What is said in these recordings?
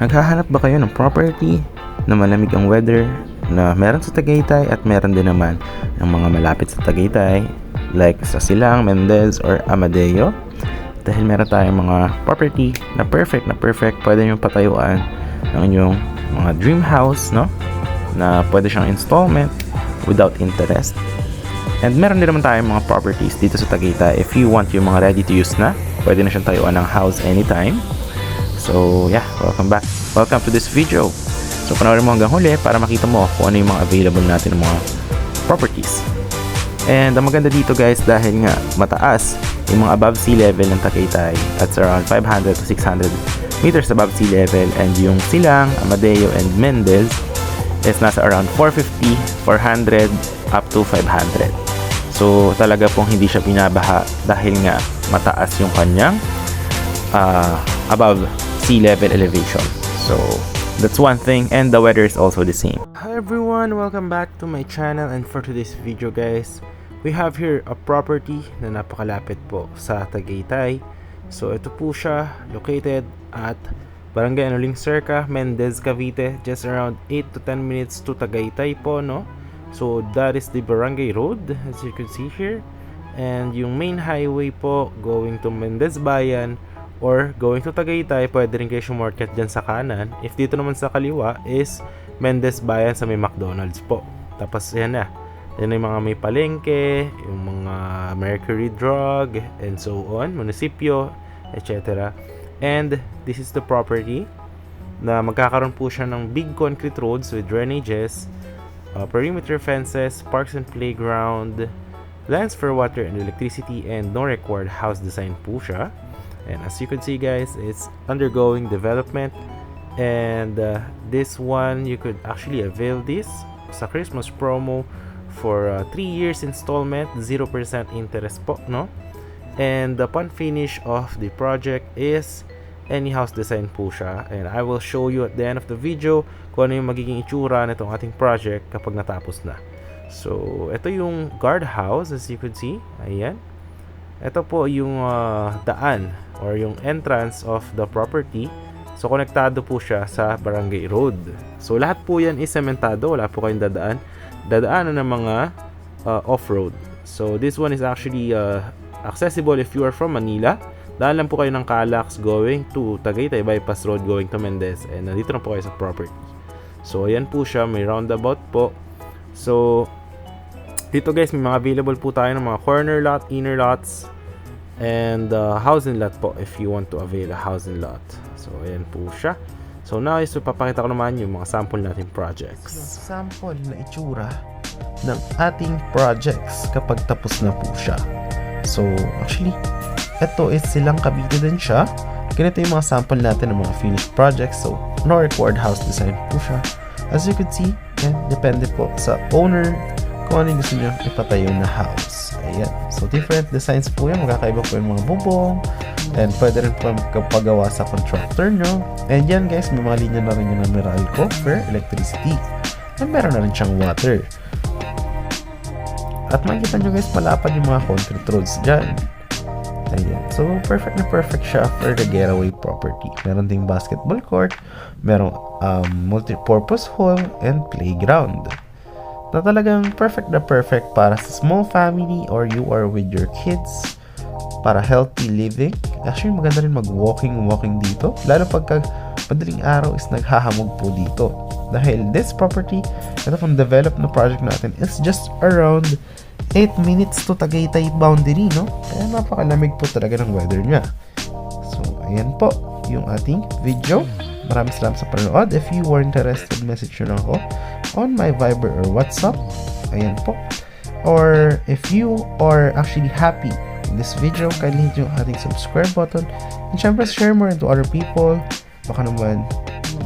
Naghahanap ba kayo ng property na malamig ang weather, na meron sa Tagaytay at meron din naman ng mga malapit sa Tagaytay like sa Silang, Mendez or Amadeo? Dahil meron tayong mga property na perfect pwede nyo patayuan ng inyong mga dream house, no? Na pwede siyang installment without interest. And meron din naman tayong mga properties dito sa Tagaytay if you want yung mga ready to use na, pwede na siyang tayuan ng house anytime. So yeah, welcome back. Welcome to this video. So panoorin mo hanggang huli para makita mo kung ano yung mga available natin ng mga properties. And ang maganda dito guys, dahil nga mataas yung mga above sea level ng Tagaytay, at around 500 to 600 meters above sea level, and yung Silang, Amadeo and Mendez is nasa around 450, 400 up to 500. So talaga pong hindi siya binabaha dahil nga mataas yung kanyang above sea level elevation. So that's one thing, and the weather is also the same. Hi everyone, welcome back to my channel, and for today's video guys, we have here a property na napakalapit po sa Tagaytay. So ito po siya, located at Barangay Anuling Cerca, Mendez, Cavite, just around 8 to 10 minutes to Tagaytay po, no? So that is the Barangay Road as you can see here, and yung main highway po going to Mendez Bayan or going to Tagaytay, pwede rin kayo shortcut dyan sa kanan. If dito naman sa kaliwa is Mendez Bayan sa may McDonald's po. Tapos yan na, yan yung mga may palengke, yung mga Mercury Drug and so on, munisipyo, etc. And this is the property na magkakaroon po siya ng big concrete roads with drainages, perimeter fences, parks and playground, lands for water and electricity, and no required house design po siya. And as you can see guys, it's undergoing development, and this one you could actually avail this sa Christmas promo for 3 years installment, 0% interest po, no? And upon finish of the project is any house design po siya, and I will show you at the end of the video kung ano yung magiging itsura nitong ating project kapag natapos na. So ito yung guardhouse as you could see, ayan. Ito po yung daan or yung entrance of the property. So konektado po siya sa Barangay Road. So lahat po yan is sementado, wala po kayong dadaanan ng mga off-road. So this one is actually accessible if you are from Manila. Daan lang po kayo ng Calax going to Tagaytay bypass road going to Mendez, and nandito na po kayo sa property. So ayan po siya, may roundabout po. So dito guys, may mga available po tayo ng mga corner lot, inner lots, and housing lot po if you want to avail a housing lot. So ayan po siya. So now is papakita ko naman yung mga sample natin projects. Yung sample na itsura ng ating projects kapag tapos na po siya. So actually, ito is Silang Cavite din siya. Ganito yung mga sample natin ng mga finished projects. So no required house design po siya. As you can see, yan, depende po sa owner kung ano yung gusto nyo ipatayo na house. Ayan. So different designs po yan. Magkakaiba po yung mga bubong, and pwede rin po kapagawa sa contractor nyo. And yan guys, may mga linya na rin yung Meralco for electricity, and meron na rin siyang water. At makikita nyo guys, malapad yung mga concrete roads dyan. Ayan. So perfect na perfect siya for the getaway property. Meron ding basketball court, merong multi-purpose hall and playground, na talagang perfect na perfect para sa small family or you are with your kids, para healthy living. Actually maganda rin walking dito, lalo pagka madaling araw is naghahamog po dito, dahil this property, ito pong develop na project natin, is just around 8 minutes to Tagaytay boundary, no? Kaya napakalamig po talaga ng weather niya. So ayan po yung ating video. Maraming salamat sa panonood. If you were interested, message nyo lang ako on my Viber or WhatsApp. Ayan po. Or if you are actually happy in this video, kindly hit yung ating subscribe button, and syempre share more into other people. Baka naman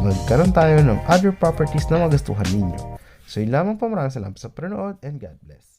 magkaroon tayo ng other properties na magustuhan ninyo. So yun lamang po, maraming salamat sa panonood, and God bless.